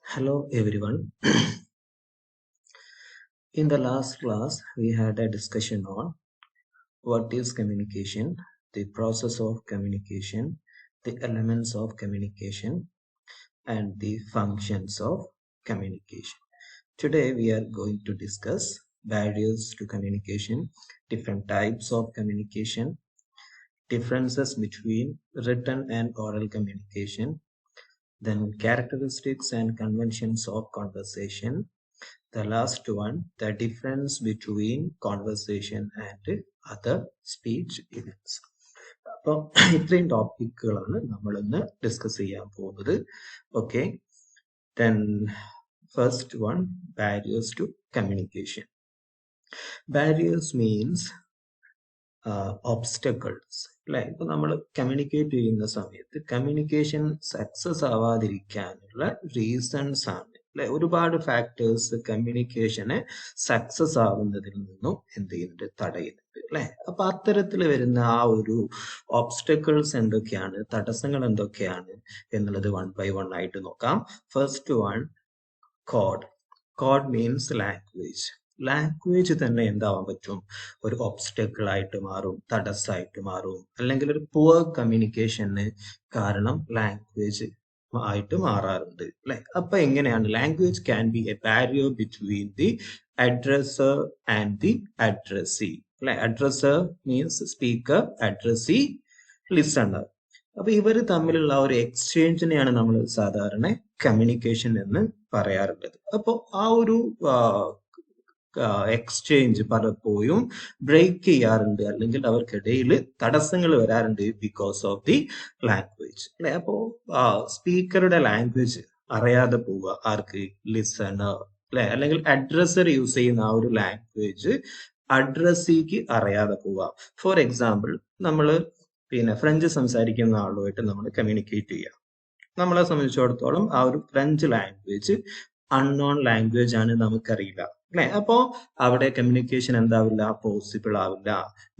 Hello everyone. In the last class, we had a discussion on what is communication, the process of communication, the elements of communication, and the functions of communication. Today, we are going to discuss barriers to communication, different types of communication, differences between written and oral communication, then characteristics and conventions of conversation. The last one, the difference between conversation and other speech events. അപ്പോൾ ഇത്രയും ടോപ്പിക്കുകളാണ് നമ്മൾ ഇന്ന് discuss ചെയ്യാൻ പോകുന്നത്. Okay, then first one, barriers to communication. Barriers means obstacles. അല്ലെ, ഇപ്പൊ നമ്മൾ communicate ചെയ്യുന്ന സമയത്ത് കമ്മ്യൂണിക്കേഷൻ സക്സസ് ആവാതിരിക്കാനുള്ള റീസൺസ് ആണ്. അല്ലെ, ഒരുപാട് ഫാക്ടേഴ്സ് കമ്മ്യൂണിക്കേഷനെ സക്സസ് ആവുന്നതിൽ നിന്നും എന്ത് ചെയ്യുന്നുണ്ട്, തടയുന്നുണ്ട്. അല്ലെ, അപ്പൊ അത്തരത്തിൽ വരുന്ന ആ ഒരു ഓബ്സ്റ്റക്കിൾസ് എന്തൊക്കെയാണ്, തടസ്സങ്ങൾ എന്തൊക്കെയാണ് എന്നുള്ളത് വൺ ബൈ വൺ ആയിട്ട് നോക്കാം. First one, code. Code means language. Language തന്നെ എന്താവാൻ പറ്റും, ഒരു ഒബ്സ്റ്റക്കിൾ ആയിട്ട് മാറും, തടസ്സമായിട്ട് മാറും, അല്ലെങ്കിൽ ഒരു പുവർ കമ്മ്യൂണിക്കേഷന് കാരണം ലാംഗ്വേജ് ആയിട്ട് മാറാറുണ്ട്. അല്ലെ, അപ്പൊ എങ്ങനെയാണ് language can be a barrier between the addresser and the addressee. അല്ലെ, addresser means speaker, addressee listener. അപ്പൊ ഇവര് തമ്മിലുള്ള ഒരു എക്സ്ചേഞ്ചിനെയാണ് നമ്മൾ സാധാരണ കമ്മ്യൂണിക്കേഷൻ എന്ന് പറയാറുള്ളത്. അപ്പോൾ ആ ഒരു എക്സ്ചേഞ്ച് പലപ്പോഴും ബ്രേക്ക് ചെയ്യാറുണ്ട്, അല്ലെങ്കിൽ അവർക്കിടയിൽ തടസ്സങ്ങൾ വരാറുണ്ട് ബിക്കോസ് ഓഫ് ദി ലാംഗ്വേജ്. അല്ലെ, അപ്പോ സ്പീക്കറുടെ ലാംഗ്വേജ് അറിയാതെ പോവുക, ആർക്ക്, ലിസണർ. അല്ലെ, അല്ലെങ്കിൽ അഡ്രസ്സർ യൂസ് ചെയ്യുന്ന ആ ഒരു ലാംഗ്വേജ് അഡ്രസ്സിക്ക് അറിയാതെ പോവുക. ഫോർ എക്സാമ്പിൾ, നമ്മൾ ഫ്രഞ്ച് സംസാരിക്കുന്ന ആളുമായിട്ട് നമ്മൾ കമ്മ്യൂണിക്കേറ്റ് ചെയ്യുക. നമ്മളെ സംബന്ധിച്ചിടത്തോളം ആ ഒരു ഫ്രഞ്ച് ലാംഗ്വേജ് അൺനോൺ ലാംഗ്വേജ് ആണ്, നമുക്കറിയില്ല. അല്ലെ, അപ്പോ അവിടെ കമ്മ്യൂണിക്കേഷൻ എന്താവില്ല, പോസിബിൾ ആവില്ല.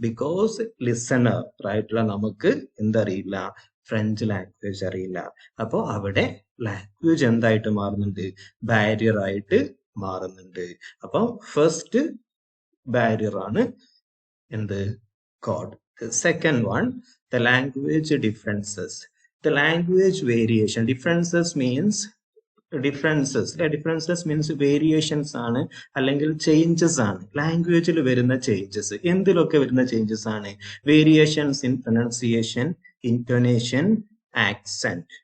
ബിക്കോസ് ലിസണർ ആയിട്ടുള്ള നമുക്ക് എന്തറിയില്ല, ഫ്രഞ്ച് ലാംഗ്വേജ് അറിയില്ല. അപ്പോ അവിടെ ലാംഗ്വേജ് എന്തായിട്ട് മാറുന്നുണ്ട്, ബാരിയർ ആയിട്ട് മാറുന്നുണ്ട്. അപ്പൊ ഫസ്റ്റ് ബാരിയർ ആണ് എന്ത്, code. Second one, the language differences. The language variation. Differences means variations ആണ്, അല്ലെങ്കിൽ ചേഞ്ചസ് ആണ്. ലാംഗ്വേജിൽ വരുന്ന ചേഞ്ചസ്, എന്തിലൊക്കെ വരുന്ന ചേഞ്ചസ് ആണ്, വേരിയേഷൻസ് ഇൻ പ്രൊനൗൺസിയേഷൻ, ഇൻടോനേഷൻ, ആക്സെന്റ്.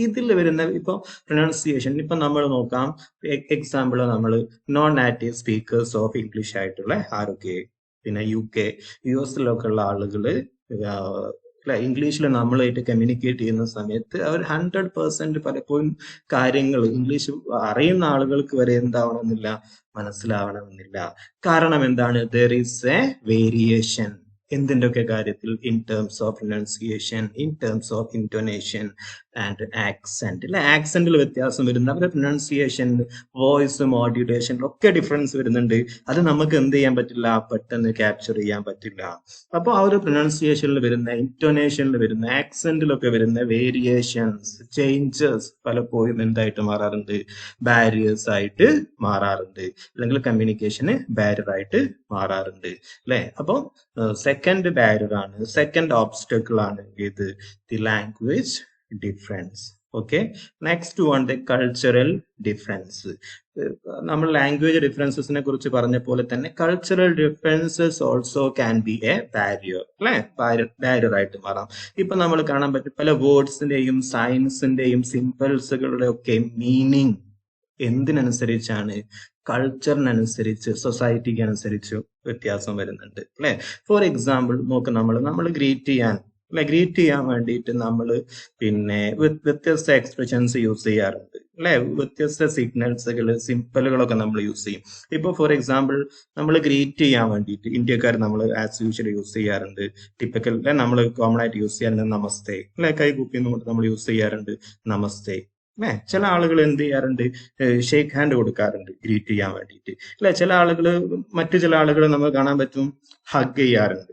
ഇതിൽ വരുന്ന ഇപ്പൊ പ്രൊനൗൺസിയേഷൻ, ഇപ്പൊ നമ്മൾ നോക്കാം. എക്സാമ്പിൾ, നമ്മൾ non native speakers of English ആയിട്ടുള്ള ആരൊക്കെ, UK, US ഉള്ള ആളുകള് ഇംഗ്ലീഷിൽ നമ്മളായിട്ട് കമ്മ്യൂണിക്കേറ്റ് ചെയ്യുന്ന സമയത്ത് അവർ 100% പലപ്പോഴും കാര്യങ്ങൾ ഇംഗ്ലീഷ് അറിയുന്ന ആളുകൾക്ക് വരെ എന്താവണമെന്നില്ല, മനസ്സിലാവണമെന്നില്ല. കാരണം എന്താണ്, there is a variation. എന്തിന്റെ ഒക്കെ കാര്യത്തിൽ, in terms of pronunciation, in terms of intonation and accent. അല്ലെ, ആക്സെന്റിൽ വ്യത്യാസം വരുന്നു, അവരുടെ പ്രൊനൗൺസിയേഷൻ, വോയിസ് മോഡ്യുലേഷനിൽ ഒക്കെ ഡിഫറൻസ് വരുന്നുണ്ട്. അത് നമുക്ക് എന്ത് ചെയ്യാൻ പറ്റില്ല, പെട്ടെന്ന് ക്യാപ്ചർ ചെയ്യാൻ പറ്റില്ല. അപ്പൊ ആ ഒരു പ്രൊനൗൺസിയേഷനിൽ വരുന്ന, ഇൻടോനേഷനിൽ വരുന്ന, ആക്സെന്റിലൊക്കെ വരുന്ന വേരിയേഷൻസ്, ചേഞ്ചസ് പലപ്പോഴും എന്തായിട്ട് മാറാറുണ്ട്, ബാരിയേഴ്സ് ആയിട്ട് മാറാറുണ്ട്, അല്ലെങ്കിൽ കമ്മ്യൂണിക്കേഷന് ബാരിയർ ആയിട്ട് മാറാറുണ്ട്. അല്ലെ, അപ്പൊ സെക്കൻഡ് ബാരിയർ ആണ്, സെക്കൻഡ് ഓബ്സ്റ്റക്കിൾ ആണ് ഇത്, the language difference. Okay, next one, the cultural difference. നമ്മൾ ലാംഗ്വേജ് ഡിഫറൻസസിനെ കുറിച്ച് പറഞ്ഞ പോലെ തന്നെ cultural differences also can be a barrier. അല്ലെ, ബാരിയർ ആയിട്ട് മാറാം. ഇപ്പൊ നമ്മൾ കാണാൻ പറ്റും പല വേർഡ്സിന്റെയും സയൻസിന്റെയും സിംബൽസുകളുടെ ഒക്കെ മീനിങ് എന്തിനനുസരിച്ചാണ്, കൾച്ചറിനനുസരിച്ച്, സൊസൈറ്റിക്ക് അനുസരിച്ച് വ്യത്യാസം വരുന്നുണ്ട്. അല്ലെ, ഫോർ എക്സാമ്പിൾ നോക്ക്, നമ്മൾ ഗ്രീറ്റ് ചെയ്യാൻ വേണ്ടിയിട്ട് നമ്മൾ വ്യത്യസ്ത എക്സ്പ്രഷൻസ് യൂസ് ചെയ്യാറുണ്ട്. അല്ലെ, വ്യത്യസ്ത സിഗ്നൽസുകൾ, സിംബലുകളൊക്കെ നമ്മൾ യൂസ് ചെയ്യും. ഇപ്പൊ ഫോർ എക്സാമ്പിൾ, നമ്മൾ ഗ്രീറ്റ് ചെയ്യാൻ വേണ്ടിയിട്ട് ഇന്ത്യക്കാർ നമ്മൾ ആസ് യൂഷ്വൽ യൂസ് ചെയ്യാറുണ്ട്. ടിപ്പിക്കൽ നമ്മൾ കോമൺ ആയിട്ട് യൂസ് ചെയ്യാറുണ്ട് നമസ്തേ. അല്ലെ, കൈ കൂപ്പിന്നുകൊണ്ട് നമ്മൾ യൂസ് ചെയ്യാറുണ്ട് നമസ്തേ. ചില ആളുകൾ എന്ത് ചെയ്യാറുണ്ട്, ഷേക്ക് ഹാൻഡ് കൊടുക്കാറുണ്ട് ഗ്രീറ്റ് ചെയ്യാൻ വേണ്ടിയിട്ട്. അല്ലെ, മറ്റു ചില ആളുകൾ നമുക്ക് കാണാൻ പറ്റും ഹഗ് ചെയ്യാറുണ്ട്.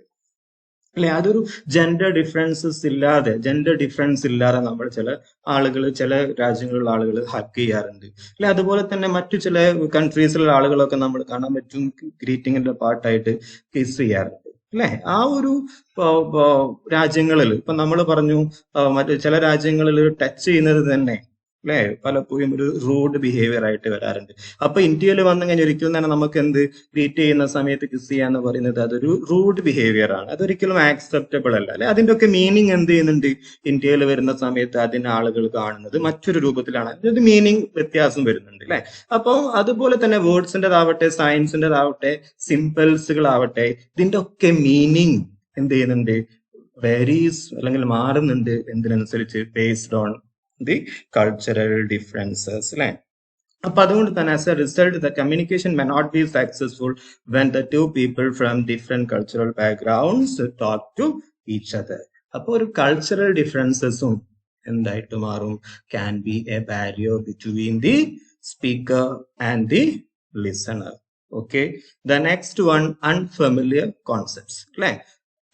അല്ലെ? അതൊരു ജെൻഡർ ഡിഫറൻസ് ഇല്ലാതെ നമ്മൾ ചില ആളുകൾ, ചില രാജ്യങ്ങളിലുള്ള ആളുകൾ ഹഗ് ചെയ്യാറുണ്ട്. അല്ലെ? അതുപോലെ തന്നെ മറ്റു ചില കൺട്രീസിലുള്ള ആളുകളൊക്കെ നമ്മൾ കാണാൻ പറ്റും, ഗ്രീറ്റിംഗിന്റെ പാർട്ടായിട്ട് കിസ് ചെയ്യാറുണ്ട്. അല്ലെ? ആ ഒരു രാജ്യങ്ങളിൽ ഇപ്പൊ നമ്മൾ പറഞ്ഞു, മറ്റു ചില രാജ്യങ്ങളിൽ ടച്ച് ചെയ്യുന്നത് തന്നെ അല്ലെ പലപ്പോഴും ഒരു റൂഡ് ബിഹേവിയർ ആയിട്ട് വരാറുണ്ട്. അപ്പൊ ഇന്ത്യയിൽ വന്നു കഴിഞ്ഞാൽ ഒരിക്കലും തന്നെ നമുക്ക് എന്ത്, ട്രീറ്റ് ചെയ്യുന്ന സമയത്ത് കിസ് ചെയ്യാന്ന് പറയുന്നത് അതൊരു റൂഡ് ബിഹേവിയർ ആണ്, അതൊരിക്കലും ആക്സെപ്റ്റബിൾ അല്ല. അല്ലെ? അതിന്റെ ഒക്കെ മീനിങ് എന്ത് ചെയ്യുന്നുണ്ട്, ഇന്ത്യയിൽ വരുന്ന സമയത്ത് അതിന് ആളുകൾ കാണുന്നത് മറ്റൊരു രൂപത്തിലാണ്, അതിന്റെ മീനിങ് വ്യത്യാസം വരുന്നുണ്ട്. അല്ലെ? അപ്പോൾ അതുപോലെ തന്നെ വേർഡ്സിൻ്റെതാവട്ടെ, സയൻസിൻ്റെതാവട്ടെ, സിംപിൾസുകളാവട്ടെ, ഇതിന്റെ ഒക്കെ മീനിങ് എന്ത് ചെയ്യുന്നുണ്ട്, വേരീസ് അല്ലെങ്കിൽ മാറുന്നുണ്ട്. എന്തിനനുസരിച്ച്? Based on the cultural differences. അല്ലെ? അപ്പൊ അതുകൊണ്ട് തന്നെ as a result the communication may not be successful when the two people from different cultural backgrounds talk to each other. അപ്പൊ ഒരു കൾച്ചറൽ ഡിഫറൻസസും എന്തായിട്ട് മാറും, can be a barrier between the speaker and the listener. Okay, the next one, unfamiliar concepts. അല്ലെ?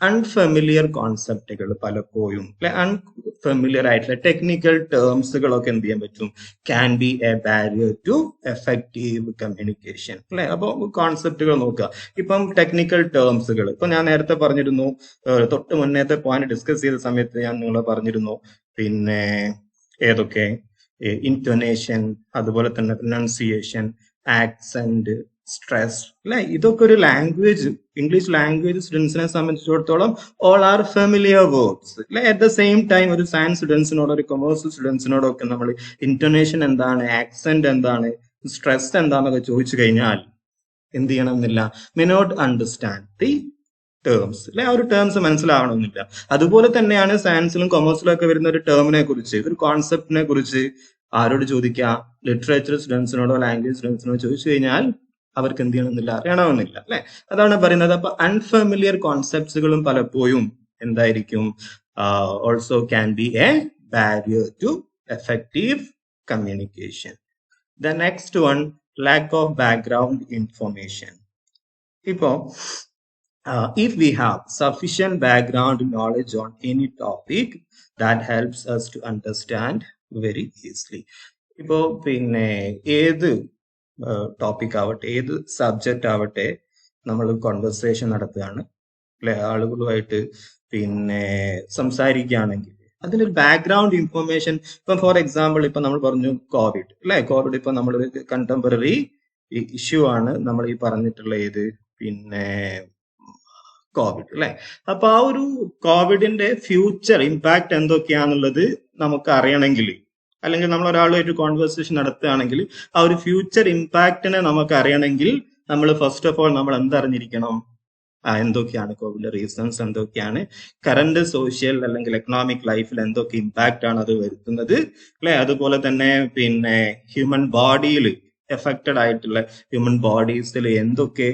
Unfamiliar കോൺസെപ്റ്റുകൾ പലപ്പോഴും അല്ലെ, unfamiliar ആയിട്ടുള്ള ടെക്നിക്കൽ ടേംസുകളൊക്കെ എന്ത് ചെയ്യാൻ പറ്റും, can be a barrier to effective communication. അല്ലെ? അപ്പോൾ കോൺസെപ്റ്റുകൾ നോക്കുക. ഇപ്പം ടെക്നിക്കൽ ടേംസുകൾ ഇപ്പൊ ഞാൻ നേരത്തെ പറഞ്ഞിരുന്നു, തൊട്ട് മുന്നേത്തെ പോയിന്റ് ഡിസ്കസ് ചെയ്ത സമയത്ത് ഞാൻ നിങ്ങളെ പറഞ്ഞിരുന്നു, പിന്നെ ഏതൊക്കെ, ഇന്റോനേഷൻ, അതുപോലെ തന്നെ പ്രൊനൗൺസിയേഷൻ, ആക്സെന്റ്, സ്ട്രെസ്. അല്ലെ? ഇതൊക്കെ ഒരു ലാംഗ്വേജ്, ഇംഗ്ലീഷ് ലാംഗ്വേജ് സ്റ്റുഡൻസിനെ സംബന്ധിച്ചിടത്തോളം ഓൾ ആർ ഫെമിലിയർ വേർഡ്സ്. അല്ലെ? അറ്റ് ദ സെയിം ടൈം ഒരു സയൻസ് സ്റ്റുഡൻസിനോടോ ഒരു കൊമേഴ്സ് സ്റ്റുഡൻസിനോടോ ഒക്കെ നമ്മൾ ഇന്റോനേഷൻ എന്താണ്, ആക്സെന്റ് എന്താണ്, സ്ട്രെസ് എന്താണെന്നൊക്കെ ചോദിച്ചു കഴിഞ്ഞാൽ എന്ത് ചെയ്യണമെന്നില്ല, may not understand the terms. അല്ലെ? ആ ഒരു ടേംസ് മനസ്സിലാവണമെന്നില്ല. അതുപോലെ തന്നെയാണ് സയൻസിലും കൊമേഴ്സിലും ഒക്കെ വരുന്ന ഒരു ടേമിനെ കുറിച്ച്, ഒരു കോൺസെപ്റ്റിനെ കുറിച്ച് ആരോട് ചോദിക്കാം, ലിറ്ററേച്ചർ സ്റ്റുഡൻസിനോടോ ലാംഗ്വേജ് സ്റ്റുഡൻസിനോടോ ചോദിച്ചു കഴിഞ്ഞാൽ അവർക്ക് എന്ത് ചെയ്യണമെന്നില്ല, അറിയണമെന്നില്ല. അല്ലെ? അതാണ് പറയുന്നത്. അപ്പൊ അൺഫെമിലിയർ കോൺസെപ്റ്റ്സുകളും പലപ്പോഴും എന്തായിരിക്കും, also can be a barrier to effective communication. The next one, lack of background information. ഇപ്പോ if we have sufficient background knowledge on any topic, that helps us to understand very easily. ഇപ്പോ പിന്നെ ഏത് topic ആവട്ടെ, ഏത് subject ആവട്ടെ, നമ്മൾ conversation നടത്തുകയാണ് അല്ലെ, ആളുകളുമായിട്ട് പിന്നെ സംസാരിക്കുകയാണെങ്കിൽ അതിനൊരു ബാക്ക്ഗ്രൗണ്ട് ഇൻഫർമേഷൻ. ഇപ്പം ഫോർ എക്സാമ്പിൾ ഇപ്പൊ നമ്മൾ പറഞ്ഞു കോവിഡ്. അല്ലെ? കോവിഡ് ഇപ്പൊ നമ്മൾ കണ്ടംപററി ഇഷ്യൂ ആണ് നമ്മൾ ഈ പറഞ്ഞിട്ടുള്ള ഏത്, പിന്നെ കോവിഡ്. അല്ലെ? അപ്പൊ ആ ഒരു കോവിഡിന്റെ ഫ്യൂച്ചർ ഇമ്പാക്ട് എന്തൊക്കെയാന്നുള്ളത് നമുക്ക് അറിയണമെങ്കിൽ, അല്ലെങ്കിൽ നമ്മൾ ഒരാളുമായിട്ട് കോൺവെർസേഷൻ നടത്തുകയാണെങ്കിൽ ആ ഒരു ഫ്യൂച്ചർ ഇമ്പാക്റ്റിനെ നമുക്ക് അറിയണമെങ്കിൽ നമ്മൾ ഫസ്റ്റ് ഓഫ് ഓൾ നമ്മൾ എന്തറിഞ്ഞിരിക്കണം, എന്തൊക്കെയാണ് കോവിഡ് റീസൺസ്, എന്തൊക്കെയാണ് കറന്റ് സോഷ്യൽ അല്ലെങ്കിൽ എക്കണോമിക് ലൈഫിൽ എന്തൊക്കെ ഇമ്പാക്റ്റ് ആണ് അത് വരുത്തുന്നത്. അല്ലെ? അതുപോലെ തന്നെ പിന്നെ ഹ്യൂമൻ ബോഡിയിൽ എഫക്റ്റഡ് ആയിട്ടുള്ള ഹ്യൂമൻ ബോഡീസിൽ എന്തൊക്കെ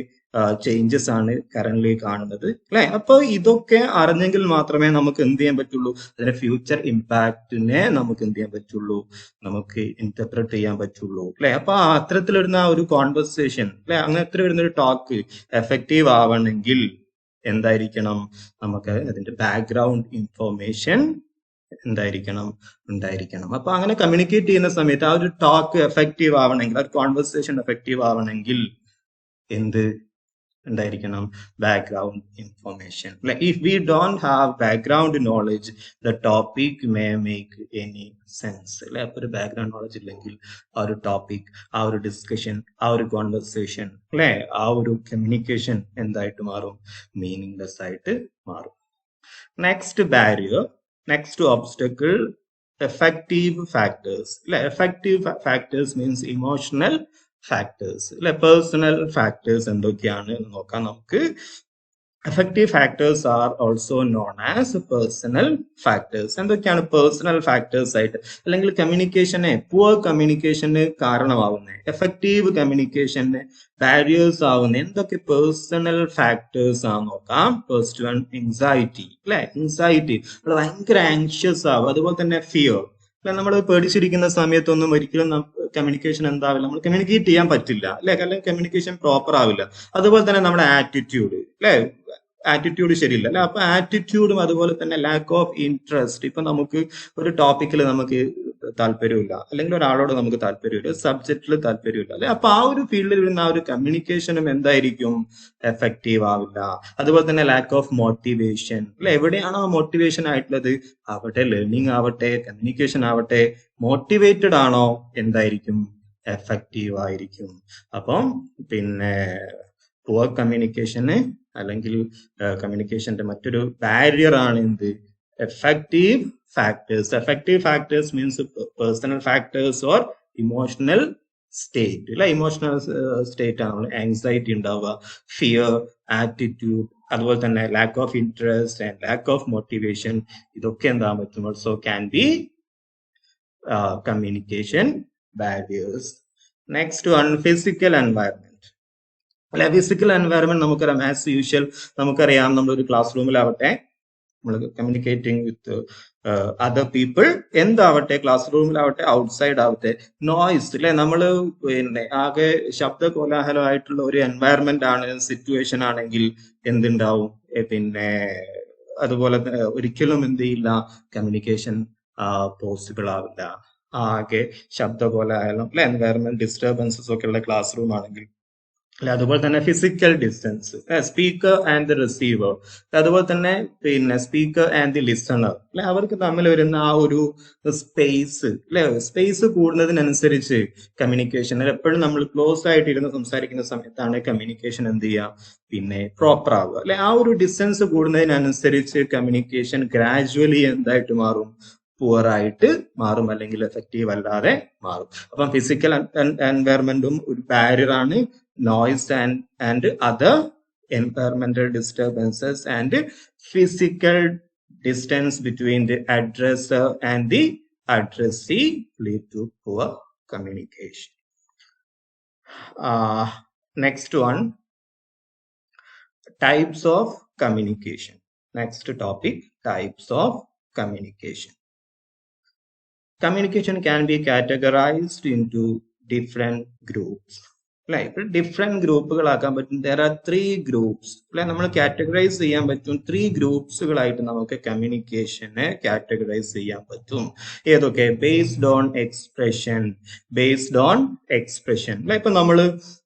ചേഞ്ചസ് ആണ് കറന്റ്ലി കാണുന്നത്. അല്ലെ? അപ്പൊ ഇതൊക്കെ അറിഞ്ഞെങ്കിൽ മാത്രമേ നമുക്ക് എന്ത് ചെയ്യാൻ പറ്റുള്ളൂ, അതിന്റെ ഫ്യൂച്ചർ ഇമ്പാക്റ്റിനെ നമുക്ക് എന്ത് ചെയ്യാൻ പറ്റുള്ളൂ, നമുക്ക് ഇന്റർപ്രറ്റ് ചെയ്യാൻ പറ്റുള്ളൂ. അല്ലെ? അപ്പൊ അത്തരത്തിൽ വരുന്ന ഒരു കോൺവെർസേഷൻ, അല്ലെ, അങ്ങനത്തെ വരുന്ന ഒരു ടോക്ക് എഫക്റ്റീവ് ആവണമെങ്കിൽ എന്തായിരിക്കണം, നമുക്ക് അതിന്റെ ബാക്ക്ഗ്രൗണ്ട് ഇൻഫോർമേഷൻ എന്തായിരിക്കണം, ഉണ്ടായിരിക്കണം. അപ്പൊ അങ്ങനെ കമ്മ്യൂണിക്കേറ്റ് ചെയ്യുന്ന സമയത്ത് ആ ഒരു ടോക്ക് എഫക്റ്റീവ് ആവണമെങ്കിൽ, ആ ഒരു കോൺവെർസേഷൻ എഫക്റ്റീവ് ആവണമെങ്കിൽ എന്ത് ഉണ്ടായിരിക്കണം, background information. Like if we don't have background knowledge the topic may make any sense. അല്ലെ? അപ്പൊ ഒരു ബാക്ക്ഗ്രൗണ്ട് നോളജ് ഇല്ലെങ്കിൽ ആ ഒരു ടോപ്പിക്, ആ ഒരു ഡിസ്കഷൻ, ആ ഒരു കോൺവെർസേഷൻ, അല്ലെ, ആ ഒരു കമ്മ്യൂണിക്കേഷൻ എന്തായിട്ട് മാറും, മീനിങ്ലെസ് ആയിട്ട് മാറും. Next barrier, next obstacle, effective factors. Effective factors means emotional factors. Personal factors എന്തൊക്കെയാണ് നോക്കാം നമുക്ക്. Affective factors are also known as personal factors. എന്തൊക്കെയാണ് പേഴ്സണൽ ഫാക്ടേഴ്സ് ആയിട്ട്, അല്ലെങ്കിൽ കമ്മ്യൂണിക്കേഷനെ, പുവർ കമ്മ്യൂണിക്കേഷന് കാരണമാവുന്നത്, എഫക്റ്റീവ് കമ്മ്യൂണിക്കേഷന് ബാരിയേഴ്സ് ആവുന്ന എന്തൊക്കെ പേഴ്സണൽ ഫാക്ടേഴ്സ് ആണ് നോക്കാം. First one, anxiety. അല്ലെ? എൻസൈറ്റി, നമ്മൾ ഭയങ്കര ആങ്ഷ്യസ് ആവും. അതുപോലെ തന്നെ ഫിയർ. അല്ലെ? നമ്മൾ പേടിച്ചിരിക്കുന്ന സമയത്തൊന്നും ഒരിക്കലും കമ്മ്യൂണിക്കേഷൻ എന്താവില്ല, നമ്മൾ കമ്മ്യൂണിക്കേറ്റ് ചെയ്യാൻ പറ്റില്ല. അല്ലെ? അല്ലെങ്കിൽ കമ്മ്യൂണിക്കേഷൻ പ്രോപ്പർ ആവില്ല. അതുപോലെ തന്നെ നമ്മുടെ ആറ്റിറ്റ്യൂഡ്. അല്ലെ? ആറ്റിറ്റ്യൂഡ് ശരിയില്ല അല്ലെ. അപ്പൊ ആറ്റിറ്റ്യൂഡും അതുപോലെ തന്നെ ലാക്ക് ഓഫ് ഇൻട്രസ്റ്റ്. ഇപ്പൊ നമുക്ക് ഒരു ടോപ്പിക്കിൽ നമുക്ക് താല്പര്യമില്ല, അല്ലെങ്കിൽ ഒരാളോട് നമുക്ക് താല്പര്യമില്ല, സബ്ജക്റ്റിൽ താല്പര്യമില്ല അല്ലെ. അപ്പൊ ആ ഒരു ഫീൽഡിൽ വരുന്ന ആ ഒരു കമ്മ്യൂണിക്കേഷനും എന്തായിരിക്കും, എഫക്റ്റീവ് ആവില്ല. അതുപോലെ തന്നെ ലാക്ക് ഓഫ് മോട്ടിവേഷൻ അല്ലെ. എവിടെയാണോ മോട്ടിവേഷൻ ആയിട്ടുള്ളത് അവിടെ ലേണിംഗ് ആവട്ടെ കമ്മ്യൂണിക്കേഷൻ ആവട്ടെ, മോട്ടിവേറ്റഡ് ആണോ എന്തായിരിക്കും, എഫക്റ്റീവ് ആയിരിക്കും. അപ്പം പിന്നെ പുവർ കമ്മ്യൂണിക്കേഷന് അല്ലെങ്കിൽ കമ്മ്യൂണിക്കേഷന്റെ മറ്റൊരു ബാരിയർ ആണ് എന്ത്, affective factors. Affective factors means personal factors or emotional state അല്ലെ. ഇമോഷണൽ സ്റ്റേറ്റ് ആണ് ആങ്സൈറ്റി ഉണ്ടാവുക, ഫിയർ, ആറ്റിറ്റ്യൂഡ്, അതുപോലെ തന്നെ lack of interest and lack of motivation. ഇതൊക്കെ എന്താ പറ്റും, also can be communication barriers. Next one, physical environment. അല്ലെ, physical environment നമുക്കറിയാം, ആസ് യൂഷ്വൽ നമുക്കറിയാം, നമ്മളൊരു ക്ലാസ് റൂമിലാവട്ടെ, നമ്മൾ കമ്മ്യൂണിക്കേറ്റിംഗ് വിത്ത് അതർ പീപ്പിൾ, എന്താവട്ടെ, ക്ലാസ് റൂമിലാവട്ടെ, ഔട്ട്സൈഡ് ആവട്ടെ, നോയ്സ് അല്ലെ. നമ്മള് പിന്നെ ആകെ ശബ്ദ കോലാഹലമായിട്ടുള്ള ഒരു എൻവയറമെന്റ് ആണ്, സിറ്റുവേഷൻ ആണെങ്കിൽ എന്തുണ്ടാവും, പിന്നെ അതുപോലെ ഒരിക്കലും എന്ത് ചെയ്യില്ല, കമ്മ്യൂണിക്കേഷൻ പോസിബിൾ ആവില്ല. ആകെ ശബ്ദ കോലാഹലം അല്ലെ, എൻവയറമെന്റ് ഡിസ്റ്റർബൻസസ് ഒക്കെ ഉള്ള ക്ലാസ് റൂം ആണെങ്കിൽ അല്ലെ. അതുപോലെ തന്നെ physical distance, speaker and the receiver, അതുപോലെ തന്നെ പിന്നെ സ്പീക്കർ ആൻഡ് ദി ലിസണർ അല്ലെ, അവർക്ക് തമ്മിൽ വരുന്ന ആ ഒരു സ്പേസ് അല്ലെ. സ്പേസ് കൂടുന്നതിനനുസരിച്ച് കമ്മ്യൂണിക്കേഷൻ എപ്പോഴും നമ്മൾ ക്ലോസ് ആയിട്ട് ഇരുന്ന് സംസാരിക്കുന്ന സമയത്താണ് കമ്മ്യൂണിക്കേഷൻ എന്ത് ചെയ്യുക, പിന്നെ പ്രോപ്പർ ആവുക അല്ലെ. ആ ഒരു ഡിസ്റ്റൻസ് കൂടുന്നതിനനുസരിച്ച് കമ്മ്യൂണിക്കേഷൻ ഗ്രാജുവലി എന്തായിട്ട് മാറും, പുവർ ആയിട്ട് മാറും, അല്ലെങ്കിൽ എഫക്റ്റീവ് അല്ലാതെ മാറും. അപ്പം ഫിസിക്കൽ എൻവയറമെന്റും ഒരു ബാരിയർ ആണ്, noise and other environmental disturbances and physical distance between the addresser and the addressee lead to poor communication. Next one, types of communication. Next topic, types of communication. Communication can be categorized into different groups. Like different ഗ്രൂപ്പുകളാക്കാൻ പറ്റും. There are 3 groups അല്ലെ. നമ്മൾ categorise ചെയ്യാൻ പറ്റും 3 ഗ്രൂപ്പ്സുകളായിട്ട് നമുക്ക് കമ്മ്യൂണിക്കേഷനെ categorise ചെയ്യാൻ പറ്റും. ഏതൊക്കെ? Based on expression, based on expression അല്ലെ. ഇപ്പൊ നമ്മള്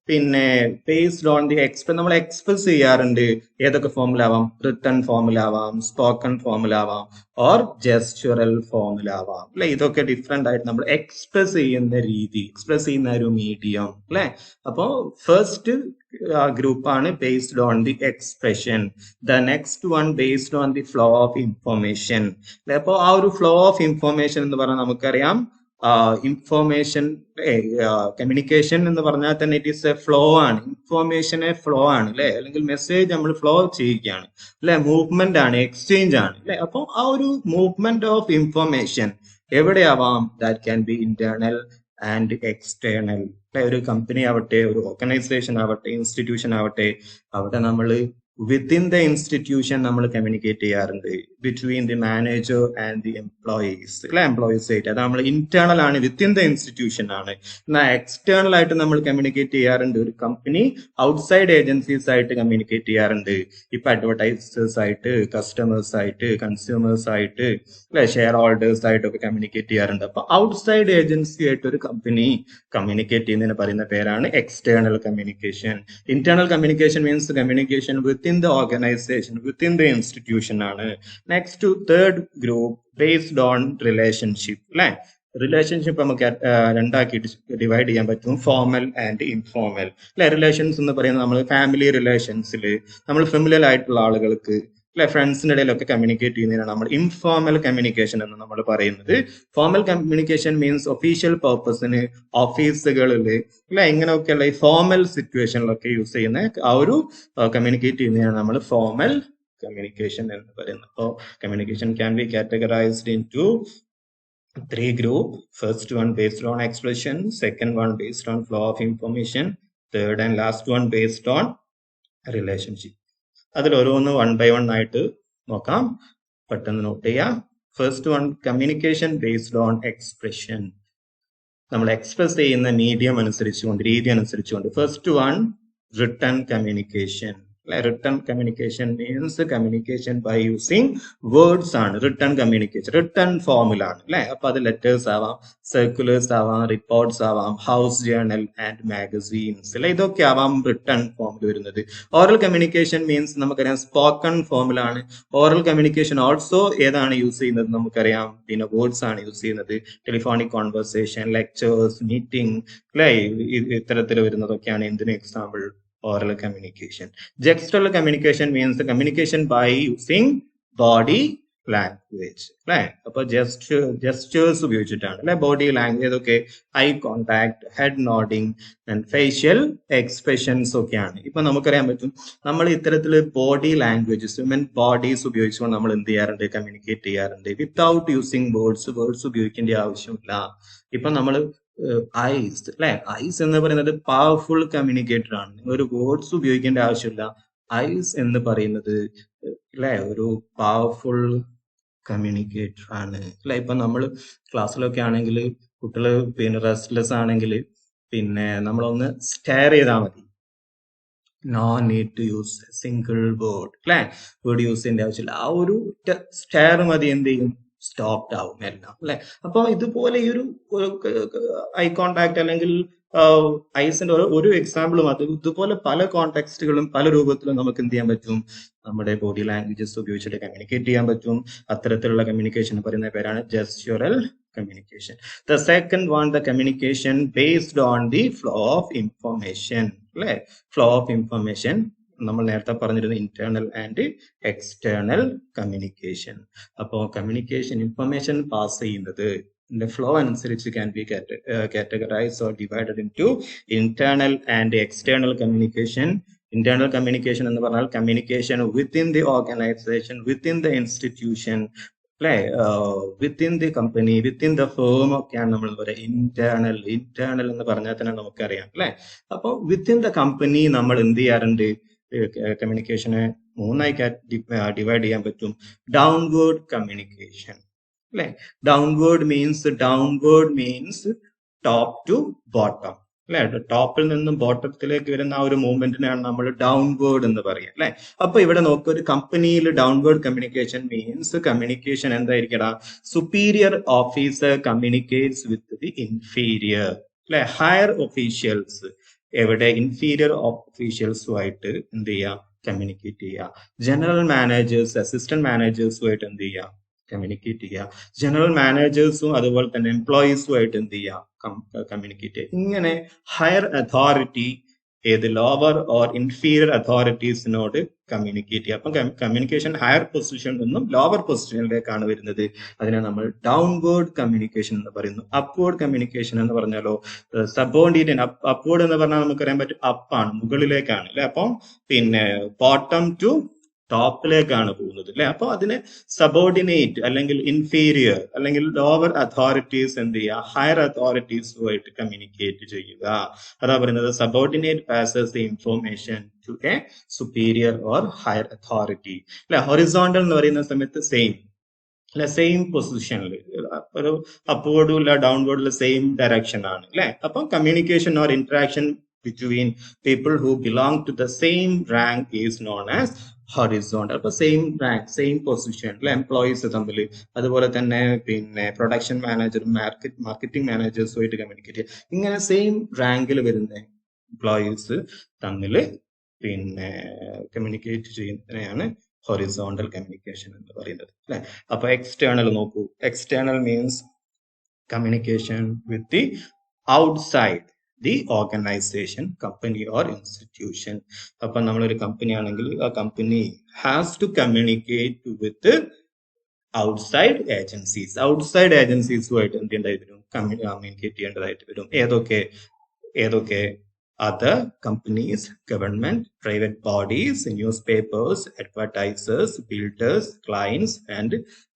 പിന്നെ ബേസ്ഡ് ഓൺ ദി നമ്മൾ എക്സ്പ്രസ് ചെയ്യാറുണ്ട്. ഏതൊക്കെ ഫോമിലാവാം? റിട്ടൺ ഫോമിലാവാം, സ്പോക്കൺ ഫോമിലാവാം, ഓർ ജെസ്ചറൽ ഫോമിലാവാം അല്ലെ. ഇതൊക്കെ ഡിഫറെന്റ് ആയിട്ട് നമ്മൾ എക്സ്പ്രസ് ചെയ്യുന്ന രീതി, എക്സ്പ്രസ് ചെയ്യുന്ന ഒരു മീഡിയം അല്ലെ. അപ്പോ ഫസ്റ്റ് ഗ്രൂപ്പാണ് based on the expression. The next one based on the flow of information അല്ലെ. അപ്പോ ആ ഒരു ഫ്ലോ ഓഫ് ഇൻഫോർമേഷൻ എന്ന് പറഞ്ഞാൽ നമുക്കറിയാം, ഇൻഫോർമേഷൻ കമ്മ്യൂണിക്കേഷൻ എന്ന് പറഞ്ഞാൽ തന്നെ ഇറ്റ് ഈസ് എ ഫ്ലോ ആണ്. ഇൻഫോർമേഷനെ ഫ്ലോ ആണ് അല്ലെ, അല്ലെങ്കിൽ മെസ്സേജ് നമ്മൾ ഫ്ലോ ചെയ്യുകയാണ് അല്ലെ, മൂവ്മെന്റ് ആണ്, എക്സ്ചേഞ്ച് ആണ് അല്ലെ. അപ്പോൾ ആ ഒരു മൂവ്മെന്റ് ഓഫ് ഇൻഫോർമേഷൻ എവിടെയാവാം? That can be internal and external. ഒരു കമ്പനി ആവട്ടെ, ഒരു ഓർഗനൈസേഷൻ ആവട്ടെ, ഇൻസ്റ്റിറ്റ്യൂഷൻ ആവട്ടെ, അവിടെ നമ്മൾ വിത്തിൻ ദ ഇൻസ്റ്റിറ്റ്യൂഷൻ നമ്മൾ കമ്മ്യൂണിക്കേറ്റ് ചെയ്യാറുണ്ട്, between the manager and the employees അല്ലെ. എംപ്ലോയീസ് ആയിട്ട് അത് നമ്മൾ ഇന്റേണൽ ആണ്, വിത്തിൻ ദ ഇൻസ്റ്റിറ്റ്യൂഷൻ ആണ്. എന്നാൽ എക്സ്റ്റേണൽ ആയിട്ട് നമ്മൾ കമ്മ്യൂണിക്കേറ്റ് ചെയ്യാറുണ്ട്, ഒരു കമ്പനി ഔട്ട്സൈഡ് ഏജൻസീസ് ആയിട്ട് കമ്മ്യൂണിക്കേറ്റ് ചെയ്യാറുണ്ട്. ഇപ്പൊ അഡ്വർടൈസേഴ്സ് ആയിട്ട്, കസ്റ്റമേഴ്സ് ആയിട്ട്, കൺസ്യൂമേഴ്സ് ആയിട്ട് അല്ലെ, ഷെയർ ഹോൾഡേഴ്സ് ആയിട്ടൊക്കെ കമ്മ്യൂണിക്കേറ്റ് ചെയ്യാറുണ്ട്. അപ്പൊ ഔട്ട്സൈഡ് ഏജൻസി ആയിട്ട് ഒരു കമ്പനി കമ്മ്യൂണിക്കേറ്റ് ചെയ്യുന്നതിന് പറയുന്ന പേരാണ് external communication. Internal communication means communication within the organization, within the institution ആണ്. Next third group based on relationship അല്ലെ. റിലേഷൻഷിപ്പ് നമുക്ക് രണ്ടാക്കിയിട്ട് ഡിവൈഡ് ചെയ്യാൻ പറ്റും, ഫോർമൽ ആൻഡ് ഇൻഫോർമൽ അല്ലെ. റിലേഷൻസ് എന്ന് പറയുന്നത് നമ്മൾ ഫാമിലി റിലേഷൻസിൽ നമ്മൾ ഫെമിലിയർ ആയിട്ടുള്ള ആളുകൾക്ക് അല്ലെ, ഫ്രണ്ട്സിന്റെ ഇടയിലൊക്കെ കമ്മ്യൂണിക്കേറ്റ് ചെയ്യുന്നതിനാണ് നമ്മൾ ഇൻഫോർമൽ കമ്മ്യൂണിക്കേഷൻ എന്ന് നമ്മൾ പറയുന്നത്. ഫോർമൽ കമ്മ്യൂണിക്കേഷൻ മീൻസ് ഒഫീഷ്യൽ പർപ്പസിന് ഓഫീസുകളിൽ അല്ലെ, ഇങ്ങനെയൊക്കെയുള്ള ഈ ഫോർമൽ സിറ്റുവേഷനിലൊക്കെ യൂസ് ചെയ്യുന്ന ആ ഒരു കമ്മ്യൂണിക്കേറ്റ് ചെയ്യുന്നതാണ് നമ്മൾ ഫോർമൽ കമ്മ്യൂണിക്കേഷൻ എന്ന് പറയുന്നത്. അപ്പോൾ communication can be categorized into 3 group. First one based on expression, second one based on flow of information, third and last one based on relationship. അതിൽ ഓരോന്ന് 1 by 1 ആയിട്ട് നോക്കാം, പെട്ടെന്ന് നോട്ട് ചെയ്യാം. First one communication based on expression, നമ്മൾ express ചെയ്യുന്ന medium അനുസരിച്ചുകൊണ്ട്, രീതി അനുസരിച്ചുകൊണ്ട്. First one written communication Written communication means communication by using words ആണ് written communication. written form ലാണ് അല്ലെ. അപ്പൊ അത് ലെറ്റേഴ്സ് ആവാം, സർക്കുലേഴ്സ് ആവാം, റിപ്പോർട്ട്സ് ആവാം, ഹൗസ് ജേർണൽ ആൻഡ് മാഗസീൻസ് അല്ലെ, ഇതൊക്കെ ആവാം written ഫോമിൽ വരുന്നത്. ഓറൽ കമ്മ്യൂണിക്കേഷൻ മീൻസ് നമുക്കറിയാം സ്പോക്കൺ ഫോമിലാണ്. ഓറൽ കമ്മ്യൂണിക്കേഷൻ ഓൾസോ ഏതാണ് യൂസ് ചെയ്യുന്നത് നമുക്കറിയാം, പിന്നെ വേർഡ്സ് ആണ് യൂസ് ചെയ്യുന്നത്. ടെലിഫോണിക് കോൺവെർസേഷൻ, ലെക്ചേഴ്സ്, മീറ്റിംഗ് അല്ലെ, ഇത്തരത്തിൽ വരുന്നതൊക്കെയാണ് എന്തിന് example, oral communication. Gestural communication means the communication by using body language. Right? അപ്പോൾ gestures ഉപയോഗിച്ചിട്ടാണ് അല്ലെ, ബോഡി ലാംഗ്വേജ് ഒക്കെ, eye contact, head nodding and facial expressions ഒക്കെയാണ്. ഇപ്പൊ നമുക്കറിയാൻ പറ്റും, നമ്മൾ ഇത്തരത്തില് ബോഡി ലാംഗ്വേജസ്, ഹ്യൂമൻ ബോഡീസ് ഉപയോഗിച്ചുകൊണ്ട് നമ്മൾ എന്ത് ചെയ്യാറുണ്ട്, കമ്മ്യൂണിക്കേറ്റ് ചെയ്യാറുണ്ട്. വിത്തൗട്ട് യൂസിങ് വേർഡ്സ് ഉപയോഗിക്കേണ്ട ആവശ്യമില്ല. ഇപ്പൊ നമ്മൾ ഐസ് അല്ലെ, ഐസ് എന്ന് പറയുന്നത് പവർഫുൾ കമ്മ്യൂണിക്കേറ്റർ ആണ്. ഒരു വേർഡ്സ് ഉപയോഗിക്കേണ്ട ആവശ്യമില്ല. ഐസ് എന്ന് പറയുന്നത് അല്ലെ ഒരു പവർഫുൾ കമ്മ്യൂണിക്കേറ്റർ ആണ് അല്ലെ. ഇപ്പൊ നമ്മൾ ക്ലാസ്സിലൊക്കെ ആണെങ്കിൽ കുട്ടികൾ പിന്നെ റെസ്റ്റ്ലെസ് ആണെങ്കിൽ പിന്നെ നമ്മളൊന്ന് സ്റ്റെയർ ചെയ്താൽ മതി. No need to use single word അല്ലെ, വേർഡ് യൂസ് ചെയ്യേണ്ട ആവശ്യമില്ല. ആ ഒരു സ്റ്റെയർ മതി, എന്ത് ചെയ്യും, സ്റ്റോപ്ഡ് ആവും എല്ലാം അല്ലെ. അപ്പൊ ഇതുപോലെ ഈ ഒരു ഐ കോണ്ടാക്ട് അല്ലെങ്കിൽ ഐസിന്റെ ഒരു എക്സാമ്പിളും, അത് ഇതുപോലെ പല കോണ്ടെക്സ്റ്റുകളും പല രൂപത്തിലും നമുക്ക് എന്ത് ചെയ്യാൻ പറ്റും, നമ്മുടെ ബോഡി ലാംഗ്വേജസ് ഉപയോഗിച്ചിട്ട് കമ്മ്യൂണിക്കേറ്റ് ചെയ്യാൻ പറ്റും. അത്തരത്തിലുള്ള കമ്മ്യൂണിക്കേഷൻ പറയുന്ന പേരാണ് ജെസ്ചറൽ communication. The second one, the communication based on the flow of information. Flow of information. നമ്മൾ നേരത്തെ പറഞ്ഞിരുന്ന ഇന്റേണൽ ആൻഡ് എക്സ്റ്റേണൽ കമ്മ്യൂണിക്കേഷൻ. അപ്പോൾ കമ്മ്യൂണിക്കേഷൻ ഇൻഫർമേഷൻ പാസ് ചെയ്യുന്നത് ഫ്ലോ അനുസരിച്ച് can be categorized or divided into internal and external communication. Internal communication എന്ന് പറഞ്ഞാൽ communication within the organization, within the institution, within the company, within the firm ഒക്കെയാണ് നമ്മൾ പറയുക internal. Internal എന്ന് പറഞ്ഞാൽ തന്നെ നമുക്കറിയാം അല്ലെ. അപ്പൊ വിത്തിൻ ദ കമ്പനി നമ്മൾ എന്ത് ചെയ്യാറുണ്ട്, കമ്മ്യൂണിക്കേഷനെ മൂന്നായി ഡിവൈഡ് ചെയ്യാൻ പറ്റും. ഡൗൺവേർഡ് കമ്മ്യൂണിക്കേഷൻ അല്ലെ. Downward means top to bottom അല്ലെ. ടോപ്പിൽ നിന്നും ബോട്ടത്തിലേക്ക് വരുന്ന ആ ഒരു മൂവ്മെന്റിനാണ് നമ്മൾ ഡൗൺവേർഡ് എന്ന് പറയുക അല്ലെ. അപ്പൊ ഇവിടെ നോക്കുക, ഒരു കമ്പനിയിൽ ഡൗൺവേർഡ് കമ്മ്യൂണിക്കേഷൻ മീൻസ് കമ്മ്യൂണിക്കേഷൻ എന്തായിരിക്കടാ, superior officer communicates with the inferior അല്ലെ. ഹയർ ഒഫീഷ്യൽസ് എവിടെ, ഇൻഫീരിയർ ഒഫീഷ്യൽസുമായിട്ട് എന്ത് ചെയ്യാം, കമ്മ്യൂണിക്കേറ്റ് ചെയ്യുക. ജനറൽ മാനേജേഴ്സ് അസിസ്റ്റന്റ് മാനേജേഴ്സുമായിട്ട് എന്ത് ചെയ്യുക, കമ്മ്യൂണിക്കേറ്റ് ചെയ്യുക. ജനറൽ മാനേജേഴ്സും അതുപോലെ തന്നെ എംപ്ലോയീസുമായിട്ട് എന്ത് ചെയ്യുക, കമ്മ്യൂണിക്കേറ്റ് ചെയ്യുക. ഇങ്ങനെ ഹയർ അതോറിറ്റി ഏത് ലോവർ ഓർ ഇൻഫീരിയർ അതോറിറ്റീസിനോട് കമ്മ്യൂണിക്കേറ്റ് ചെയ്യുക. അപ്പം കമ്മ്യൂണിക്കേഷൻ ഹയർ പൊസിഷനിൽ നിന്നും ലോവർ പൊസിഷനിലേക്കാണ് വരുന്നത്. അതിനെ നമ്മൾ ഡൗൺവേർഡ് കമ്മ്യൂണിക്കേഷൻ എന്ന് പറയുന്നു. അപ്വേർഡ് കമ്മ്യൂണിക്കേഷൻ എന്ന് പറഞ്ഞാലോ സബോർഡിനേറ്റ്. അപ്വേർഡ് എന്ന് പറഞ്ഞാൽ നമുക്കറിയാൻ പറ്റും അപ്പാണ്, മുകളിലേക്കാണ് അല്ലെ. അപ്പം പിന്നെ ബോട്ടം ടു ടോപ്പിലേക്കാണ് പോകുന്നത് അല്ലെ. അപ്പൊ അതിനെ സബോർഡിനേറ്റ് അല്ലെങ്കിൽ ഇൻഫീരിയർ അല്ലെങ്കിൽ ലോവർ അതോറിറ്റീസ് എന്ത് ചെയ്യുക, ഹയർ അതോറിറ്റീസുമായിട്ട് കമ്മ്യൂണിക്കേറ്റ് ചെയ്യുക. അതാ പറയുന്നത് subordinate passes the information to a superior or higher authority അല്ലെ. ഹൊറിസോണ്ടൽ എന്ന് പറയുന്ന സമയത്ത് സെയിം പൊസിഷനിൽ, ഒരു അപ്വേർഡും ഇല്ല ഡൗൺവേർഡും ഇല്ല, സെയിം ഡയറക്ഷൻ ആണ് അല്ലെ. അപ്പൊ communication or interaction between people who belong to the same rank is known as horizontal. അപ്പൊ സെയിം റാങ്ക് സെയിം പൊസിഷൻ അല്ലെ, എംപ്ലോയീസ് തമ്മിൽ. അതുപോലെ തന്നെ പിന്നെ പ്രൊഡക്ഷൻ മാനേജറും മാർക്കറ്റിംഗ് മാനേജേഴ്സുമായിട്ട് കമ്മ്യൂണിക്കേറ്റ് ചെയ്യുക. ഇങ്ങനെ സെയിം റാങ്കിൽ വരുന്ന എംപ്ലോയീസ് തമ്മിൽ പിന്നെ കമ്മ്യൂണിക്കേറ്റ് ചെയ്യുന്നതിനെയാണ് ഹൊറിസോണ്ടൽ കമ്മ്യൂണിക്കേഷൻ എന്ന് പറയുന്നത് അല്ലെ. അപ്പൊ എക്സ്റ്റേണൽ നോക്കൂ. External means communication with the outside the organisation, company or institution. അപ്പൊ നമ്മളൊരു കമ്പനി ആണെങ്കിൽ ആ company has to communicate with outside agencies. Outside ഏജൻസീസുമായിട്ട് എന്ത് ചെയ്യേണ്ടതായിട്ട് വരും, കമ്മ്യൂണിക്കേറ്റ് ചെയ്യേണ്ടതായിട്ട് വരും. ഏതൊക്കെ other companies, government, private bodies, newspapers, advertisers, builders, clients and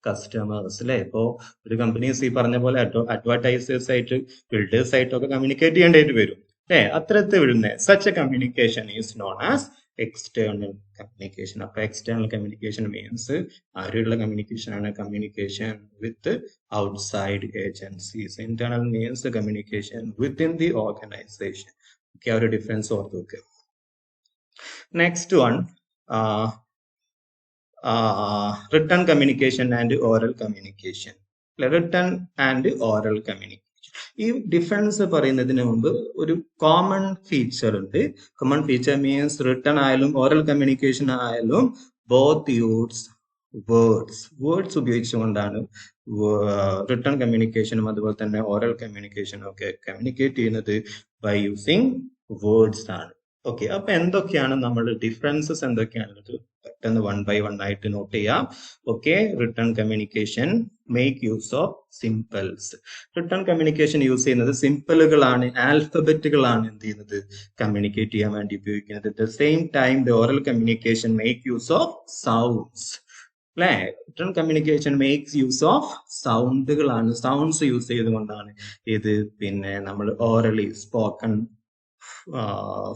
customers അല്ലെ. ഇപ്പോ ഒരു കമ്പനീസ് ഈ പറഞ്ഞ പോലെ അഡ്വർടൈസേഴ്സ് ആയിട്ട് ബിൽഡേഴ്സ് ആയിട്ടൊക്കെ കമ്മ്യൂണിക്കേറ്റ് ചെയ്യേണ്ടതായിട്ട് വരും അല്ലെ. അത്തരത്തിൽ വരുന്ന such a communication is known as external communication. അപ്പൊ external communication means ആരുള്ള കമ്മ്യൂണിക്കേഷൻ ആണ്, communication with outside agencies. Internal means the communication within the organization. ഒരു ഡിഫറൻസ് ഓർത്ത് വെക്കുക. Next one, written communication and oral communication. Written and oral communication. ഈ difference പറയുന്നതിന് മുമ്പ് ഒരു common feature ഉണ്ട്. കോമൺ ഫീച്ചർ മീൻസ് റിട്ടൺ ആയാലും ഓറൽ കമ്മ്യൂണിക്കേഷൻ ആയാലും ബോത്ത് യൂസ് വേർഡ്സ് ഉപയോഗിച്ചുകൊണ്ടാണ് റിട്ടൺ കമ്മ്യൂണിക്കേഷനും അതുപോലെ തന്നെ ഓറൽ കമ്മ്യൂണിക്കേഷനും ഒക്കെ കമ്മ്യൂണിക്കേറ്റ് ചെയ്യുന്നത് ബൈ യൂസിങ് വേർഡ്സ് ആണ്. ഓക്കെ, അപ്പൊ എന്തൊക്കെയാണ് നമ്മളുടെ ഡിഫറൻസസ് എന്തൊക്കെയാണുള്ളത് പെട്ടെന്ന് 1 by 1 ആയിട്ട് നോട്ട് ചെയ്യാം. Okay, written communication make use of symbols. Written communication use ചെയ്യുന്നത് സിമ്പിളുകളാണ്, ആൽഫബറ്റുകളാണ് എന്ത് ചെയ്യുന്നത് കമ്മ്യൂണിക്കേറ്റ് ചെയ്യാൻ വേണ്ടി ഉപയോഗിക്കുന്നത്. At the same time the oral communication make use of sounds. അല്ലെ, written communication makes use of സൗണ്ടുകളാണ്, സൗണ്ട്സ് യൂസ് ചെയ്തുകൊണ്ടാണ് ഇത് പിന്നെ നമ്മൾ ഓറലി സ്പോക്കൺ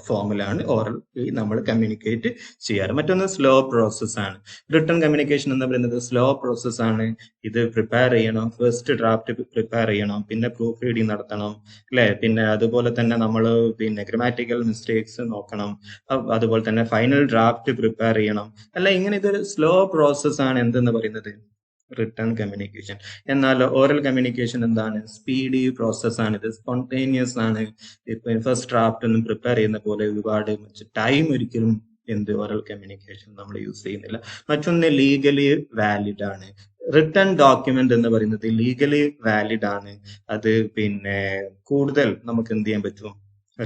ഫോമിലാണ് ഓറൽ നമ്മൾ കമ്മ്യൂണിക്കേറ്റ് ചെയ്യാറ്. മറ്റൊന്ന് സ്ലോ പ്രോസസ് ആണ്. റിട്ടൺ കമ്മ്യൂണിക്കേഷൻ എന്ന് പറയുന്നത് സ്ലോ പ്രോസസ് ആണ്. ഇത് പ്രിപ്പയർ ചെയ്യണം, ഫസ്റ്റ് ഡ്രാഫ്റ്റ് പ്രിപ്പയർ ചെയ്യണം, പിന്നെ പ്രൂഫ് റീഡിങ് നടത്തണം, അല്ലെ, പിന്നെ അതുപോലെ തന്നെ നമ്മൾ പിന്നെ ഗ്രാമാറ്റിക്കൽ മിസ്റ്റേക്സ് നോക്കണം, അതുപോലെ തന്നെ ഫൈനൽ ഡ്രാഫ്റ്റ് പ്രിപ്പയർ ചെയ്യണം. അല്ല, ഇങ്ങനെ ഇതൊരു സ്ലോ പ്രോസസ് ആണ് എന്തെന്ന് പറയുന്നത് റിട്ടൺ കമ്മ്യൂണിക്കേഷൻ. എന്നാൽ ഓറൽ കമ്മ്യൂണിക്കേഷൻ എന്താണ്? സ്പീഡി പ്രോസസ് ആണ്, ഇത് സ്പോണ്ടേനിയസ് ആണ്. ഇപ്പൊ ഫസ്റ്റ് ഡ്രാഫ്റ്റ് ഒന്നും പ്രിപ്പയർ ചെയ്യുന്ന പോലെ ഒരുപാട് ടൈം ഒരിക്കലും ഓറൽ കമ്മ്യൂണിക്കേഷൻ നമ്മൾ യൂസ് ചെയ്യുന്നില്ല. മറ്റൊന്ന് ലീഗലി വാലിഡ് ആണ്. റിട്ടൺ ഡോക്യുമെന്റ് എന്ന് പറയുന്നത് ലീഗലി വാലിഡ് ആണ്. അത് പിന്നെ കൂടുതൽ നമുക്ക് എന്ത് ചെയ്യാൻ പറ്റും,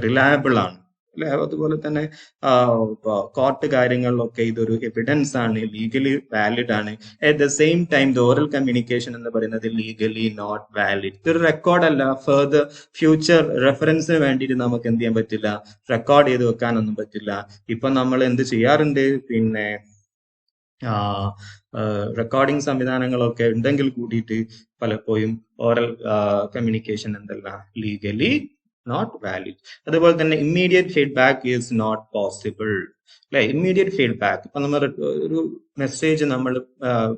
റിലയബിൾ ആണ്, അല്ലെ. അതുപോലെ തന്നെ കോർട്ട് കാര്യങ്ങളിലൊക്കെ ഇതൊരു എവിഡൻസ് ആണ്, ലീഗലി വാലിഡ് ആണ്. At the same time the oral communication എന്ന് പറയുന്നത് ലീഗലി നോട്ട് വാലിഡ്. ഇതൊരു റെക്കോർഡല്ല, ഫർദർ ഫ്യൂച്ചർ റെഫറൻസിന് വേണ്ടിയിട്ട് നമുക്ക് എന്ത് ചെയ്യാൻ പറ്റില്ല, റെക്കോർഡ് ചെയ്ത് വെക്കാനൊന്നും പറ്റില്ല. ഇപ്പൊ നമ്മൾ എന്ത് ചെയ്യാറുണ്ട്, പിന്നെ റെക്കോർഡിംഗ് സംവിധാനങ്ങളൊക്കെ ഉണ്ടെങ്കിൽ കൂടിയിട്ട് പലപ്പോഴും ഓറൽ കമ്മ്യൂണിക്കേഷൻ എന്തല്ല, ലീഗലി നോട്ട് വാലിഡ്. അതുപോലെ തന്നെ immediate feedback is not possible, അല്ലെ. ഇമ്മീഡിയറ്റ് ഫീഡ്ബാക്ക്, ഇപ്പൊ നമ്മൾ ഒരു മെസ്സേജ് നമ്മൾ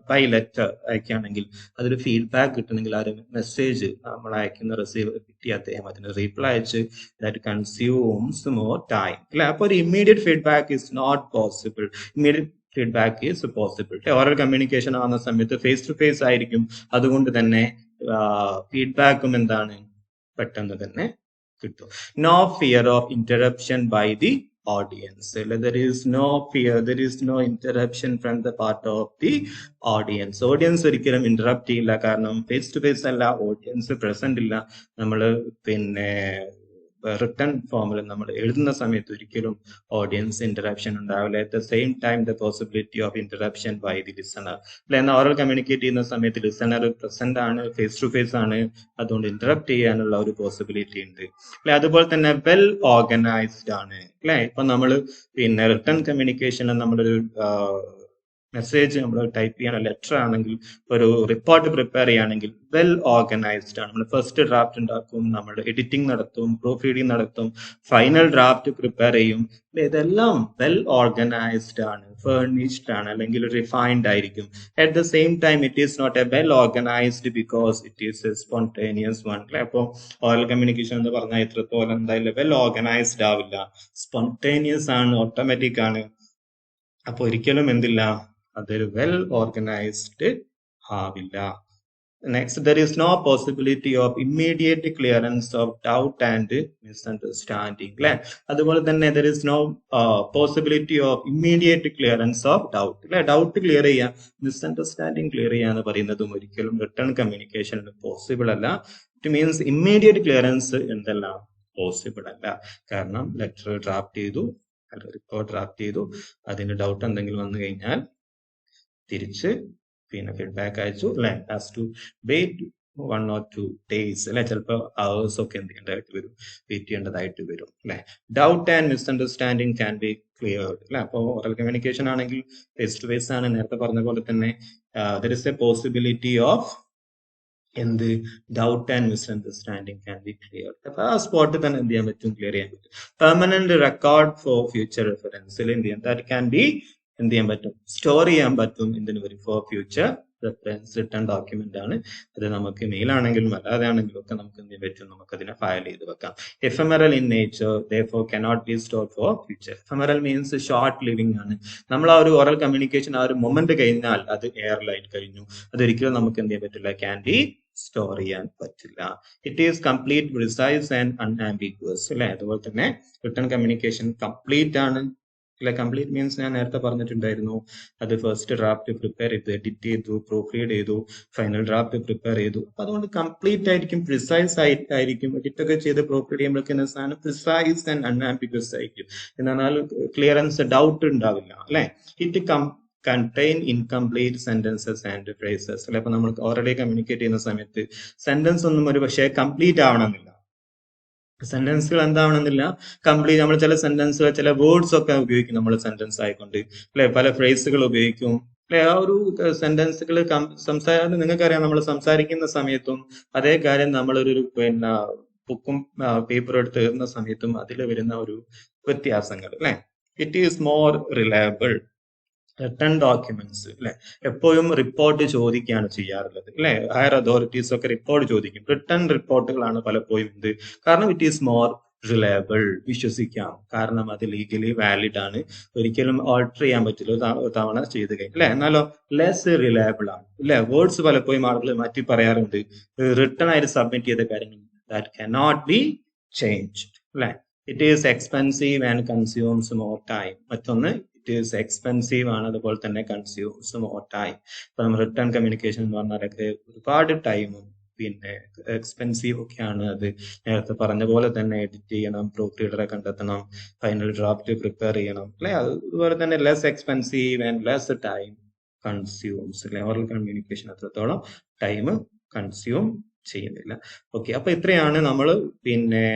ബൈ ലെറ്റർ അയക്കുകയാണെങ്കിൽ അതൊരു ഫീഡ്ബാക്ക് കിട്ടണമെങ്കിൽ ആ ഒരു മെസ്സേജ് നമ്മൾ അയക്കുന്ന റിസീവർ കിട്ടിയ അദ്ദേഹം അതിന് റീപ്ലൈ അയച്ച് ദാറ്റ് കൺസ്യൂംസ് മോർ ടൈം, അല്ലെ. അപ്പൊ ഒരു immediate feedback is not possible. Immediate feedback is possible. Oral communication ആവുന്ന സമയത്ത് ഫേസ് ടു ഫേസ് ആയിരിക്കും, അതുകൊണ്ട് തന്നെ ഫീഡ്ബാക്കും എന്താണ്, പെട്ടെന്ന് തന്നെ കിട്ടും. No fear of interruption by the audience. There is no fear, there is no interruption from the part of the audience. Audience ഒരിക്കലും ഇന്ററപ്റ്റ് ചെയ്യില്ല, കാരണം ഫേസ് ടു ഫേസ് അല്ല, ഓഡിയൻസ് പ്രസന്റ് ഇല്ല. നമ്മൾ പിന്നെ റിട്ടൺ ഫോമിൽ നമ്മൾ എഴുതുന്ന സമയത്ത് ഒരിക്കലും ഓഡിയൻസ് ഇന്ററാക്ഷൻ ഉണ്ടാവില്ല. At the same time the possibility of interaction by the listener, അല്ലെ. എന്നാൽ ഓറൽ കമ്മ്യൂണിക്കേറ്റ് ചെയ്യുന്ന സമയത്ത് ലിസണർ പ്രസന്റ് ആണ്, ഫേസ് ടു ഫേസ് ആണ്, അതുകൊണ്ട് ഇന്ററപ്റ്റ് ചെയ്യാനുള്ള ഒരു പോസിബിലിറ്റി ഉണ്ട്, അല്ലെ. അതുപോലെ തന്നെ വെൽ ഓർഗനൈസ്ഡ് ആണ്, അല്ലെ. ഇപ്പൊ നമ്മൾ പിന്നെ റിട്ടൺ കമ്മ്യൂണിക്കേഷനിൽ നമ്മളൊരു മെസ്സേജ് നമ്മൾ ടൈപ്പ് ചെയ്യണ ലെറ്റർ ആണെങ്കിൽ, ഒരു റിപ്പോർട്ട് പ്രിപ്പയർ ചെയ്യുകയാണെങ്കിൽ വെൽ ഓർഗനൈസ്ഡ് ആണ്. നമ്മൾ ഫസ്റ്റ് ഡ്രാഫ്റ്റ് ഉണ്ടാക്കും, നമ്മൾ എഡിറ്റിംഗ് നടത്തും, പ്രൂഫ് റീഡിംഗ് നടത്തും, ഫൈനൽ ഡ്രാഫ്റ്റ് പ്രിപ്പയർ ചെയ്യും. ഇതെല്ലാം വെൽ ഓർഗനൈസ്ഡ് ആണ്, ഫേർണിഷ്ഡ് ആണ്, അല്ലെങ്കിൽ റിഫൈൻഡ് ആയിരിക്കും. At the same time it is not a well organised because it is a spontaneous one, അല്ലെ. അപ്പോൾ ഓറൽ കമ്മ്യൂണിക്കേഷൻ എന്ന് പറഞ്ഞാൽ എത്രത്തോളം എന്തായാലും വെൽ ഓർഗനൈസ്ഡ് ആവില്ല, സ്പോണ്ടേനിയസ് ആണ്, ഓട്ടോമാറ്റിക് ആണ്. അപ്പൊ ഒരിക്കലും എന്തില്ല, അതൊരു വെൽ ഓർഗനൈസ്ഡ് ആവില്ല. Next, there is no possibility of immediate clearance of doubt and misunderstanding. അതുപോലെ തന്നെ there is no possibility of immediate clearance of doubt. Doubt clear ചെയ്യാ, മിസ്അണ്ടർസ്റ്റാൻഡിങ് ക്ലിയർ ചെയ്യാന്ന് പറയുന്നതും ഒരിക്കലും റിട്ടേൺ കമ്മ്യൂണിക്കേഷനിൽ പോസിബിൾ അല്ല. ഇറ്റ് മീൻസ് ഇമ്മീഡിയറ്റ് ക്ലിയറൻസ് എന്തല്ല, possible അല്ല. കാരണം ലെറ്റർ ഡ്രാഫ്റ്റ് ചെയ്തു, റിപ്പോർട്ട് ഡ്രാഫ്റ്റ് ചെയ്തു, അതിന് ഡൗട്ട് എന്തെങ്കിലും വന്നു കഴിഞ്ഞാൽ തിരിച്ച് പിന്നെ ഫീഡ്ബാക്ക് അയച്ചു, അല്ലെ. Has to wait 1 or 2 days, അല്ലെ. ചിലപ്പോൾ അവേഴ്സ് ഒക്കെ എന്ത് ചെയ്യേണ്ടതായിട്ട് വരും, വെയിറ്റ് ചെയ്യേണ്ടതായിട്ട് വരും, അല്ലെ. Doubt and misunderstanding can be cleared, അല്ലെ. അപ്പോൾ ഓറൽ കമ്മ്യൂണിക്കേഷൻ ആണെങ്കിൽ ഫേസ് ടു ഫേസ് ആണ്, നേരത്തെ പറഞ്ഞ പോലെ തന്നെ there is a possibility of എന്ത്, doubt and misunderstanding can be clear. അപ്പൊ ആ സ്പോട്ടിൽ തന്നെ എന്ത് ചെയ്യാൻ പറ്റും, ക്ലിയർ ചെയ്യാൻ പറ്റും. പെർമനന്റ് റെക്കോർഡ് ഫോർ ഫ്യൂച്ചർ റെഫറൻസിൽ എന്ത് ചെയ്യാൻ, ദാറ്റ് ക്യാൻ ബി എന്ത് ചെയ്യാൻ പറ്റും, സ്റ്റോർ ചെയ്യാൻ പറ്റും. എന്തിനു വരും, for future reference return document ആണ്. അത് നമുക്ക് മെയിലാണെങ്കിലും അല്ലാതെ ആണെങ്കിലും ഒക്കെ നമുക്ക് എന്ത് ചെയ്യാൻ പറ്റും, നമുക്ക് അതിനെ ഫയൽ ചെയ്ത് വെക്കാം. Ephemeral in nature therefore cannot be stored for future. Ephemeral means short living ആണ്. നമ്മൾ ആ ഒരു ഓറൽ കമ്മ്യൂണിക്കേഷൻ ആ ഒരു മൊമെന്റ് കഴിഞ്ഞാൽ അത് എയർലൈൻ കഴിഞ്ഞു, അതൊരിക്കലും നമുക്ക് എന്ത് ചെയ്യാൻ പറ്റില്ല, ക്യാൻ ബി സ്റ്റോർ ചെയ്യാൻ പറ്റില്ല. It is complete, precise and unambiguous അല്ലെ. അതുപോലെ തന്നെ റിട്ടേൺ കമ്മ്യൂണിക്കേഷൻ കംപ്ലീറ്റ് ആണ് അല്ലെ. കംപ്ലീറ്റ് മീൻസ് ഞാൻ നേരത്തെ പറഞ്ഞിട്ടുണ്ടായിരുന്നു, അത് ഫസ്റ്റ് ഡ്രാഫ്റ്റ് പ്രിപ്പയർ ചെയ്തു, എഡിറ്റ് ചെയ്തു, പ്രൂഫ് റീഡ് ചെയ്തു, ഫൈനൽ ഡ്രാഫ്റ്റ് പ്രിപ്പയർ ചെയ്തു. അപ്പൊ അതുകൊണ്ട് കംപ്ലീറ്റ് ആയിരിക്കും, പ്രിസൈസ് ആയിരിക്കും. എഡിറ്റ് ഒക്കെ ചെയ്ത് പ്രൂഫ് റീഡ് ചെയ്യുമ്പോഴേക്കും സാധനം പ്രിസൈസ് ആൻഡ് അൺആംബിഗ്വസ് ആയിരിക്കും. എന്നാൽ ക്ലിയറൻസ്, ഡൗട്ട് ഉണ്ടാവില്ല അല്ലെ. It contain incomplete sentences and phrases അല്ലെ. അപ്പൊ നമ്മൾ ഓൾറെഡി കമ്മ്യൂണിക്കേറ്റ് ചെയ്യുന്ന സമയത്ത് സെന്റൻസ് ഒന്നും ഒരു പക്ഷേ കംപ്ലീറ്റ് ആവണമെന്നില്ല, സെന്റൻസുകൾ എന്താവണമെന്നില്ല, കംപ്ലീറ്റ്. നമ്മൾ ചില സെന്റൻസുകൾ, ചില വേർഡ്സ് ഒക്കെ ഉപയോഗിക്കും നമ്മൾ സെന്റൻസ് ആയിക്കൊണ്ട് അല്ലെ, പല ഫ്രേസുകൾ ഉപയോഗിക്കും അല്ലെ. ആ ഒരു സെന്റൻസുകൾ നിങ്ങൾക്കറിയാം, നമ്മൾ സംസാരിക്കുന്ന സമയത്തും അതേ കാര്യം നമ്മളൊരു പിന്നെ ബുക്കും പേപ്പറും എടുത്ത് എഴുതുന്ന സമയത്തും അതിൽ വരുന്ന ഒരു വ്യത്യാസങ്ങൾ അല്ലെ. It is more reliable. Return documents അല്ലെ എപ്പോഴും റിപ്പോർട്ട് ചോദിക്കുകയാണ് ചെയ്യാറുള്ളത് അല്ലെ. ഹയർ അതോറിറ്റീസ് ഒക്കെ റിപ്പോർട്ട് ചോദിക്കും. റിട്ടേൺ റിപ്പോർട്ടുകളാണ് പലപ്പോഴും ഇത്. കാരണം ഇറ്റ് ഈസ് മോർ റിലയബിൾ, വിശ്വസിക്കാം. കാരണം അത് ലീഗലി വാലിഡ് ആണ്, ഒരിക്കലും ഓൾട്ടർ ചെയ്യാൻ പറ്റില്ല ഒരു തവണ ചെയ്ത് കഴിഞ്ഞു അല്ലെ. എന്നാലോ ലെസ് റിലയബിൾ ആണ് അല്ലെ. വേർഡ്സ് പലപ്പോഴും ആളുകൾ മാറ്റി പറയാറുണ്ട്. റിട്ടേൺ ആയിട്ട് സബ്മിറ്റ് ചെയ്ത കാര്യങ്ങൾ ദാറ്റ് കനോട്ട് ബി ചേഞ്ച്ഡ് അല്ലെ. It is expensive and consumes more time. മറ്റൊന്ന് ഇറ്റ് ഈസ് എക്സ്പെൻസീവ് ആണ്, അതുപോലെ തന്നെ കൺസ്യൂംസ് മോർ ടൈം. ഇപ്പൊ നമ്മൾ റിട്ടേൺ കമ്മ്യൂണിക്കേഷൻ എന്ന് പറഞ്ഞാലൊക്കെ ഒരുപാട് ടൈമും പിന്നെ എക്സ്പെൻസീവ് ഒക്കെയാണ്. അത് നേരത്തെ പറഞ്ഞ പോലെ തന്നെ എഡിറ്റ് ചെയ്യണം, പ്രൂഫ് റീഡറെ കണ്ടെത്തണം, ഫൈനൽ ഡ്രാഫ്റ്റ് പ്രിപ്പയർ ചെയ്യണം അല്ലെ. അതുപോലെ തന്നെ less expensive and less time consumes അല്ലെ. ഓറൽ കമ്മ്യൂണിക്കേഷൻ അത്രത്തോളം ടൈം കൺസ്യൂം ചെയ്യുന്നില്ല. ഓക്കെ, അപ്പൊ ഇത്രയാണ് നമ്മൾ പിന്നെ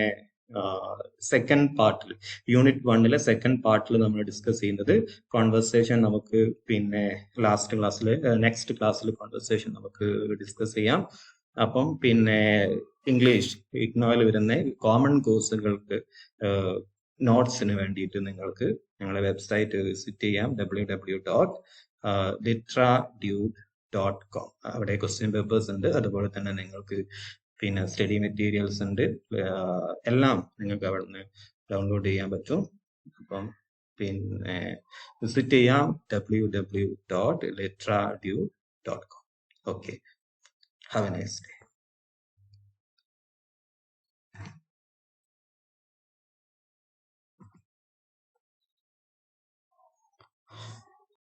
സെക്കൻഡ് പാർട്ടിൽ, യൂണിറ്റ് 1 സെക്കൻഡ് പാർട്ടിൽ നമ്മൾ ഡിസ്കസ് ചെയ്യുന്നത്. കോൺവെർസേഷൻ നമുക്ക് പിന്നെ നെക്സ്റ്റ് ക്ലാസ്സിൽ കോൺവെർസേഷൻ നമുക്ക് ഡിസ്കസ് ചെയ്യാം. അപ്പം പിന്നെ ഇംഗ്ലീഷ് ഇഗ്നോയിൽ വരുന്ന കോമൺ കോഴ്സുകൾക്ക് നോട്ട്സിന് വേണ്ടിയിട്ട് നിങ്ങൾക്ക് ഞങ്ങളുടെ വെബ്സൈറ്റ് വിസിറ്റ് ചെയ്യാം, www.litradude.com. അവിടെ ക്വസ്റ്റ്യൻ പേപ്പേഴ്സ് ഉണ്ട്, അതുപോലെ തന്നെ നിങ്ങൾക്ക് പിന്നെ സ്റ്റഡി മെറ്റീരിയൽസ് ഉണ്ട്. എല്ലാം നിങ്ങൾക്ക് അവിടെ നിന്ന് ഡൗൺലോഡ് ചെയ്യാൻ പറ്റും. അപ്പം പിന്നെ വിസിറ്റ് ചെയ്യാം www.litradude.com. Okay, have A nice day.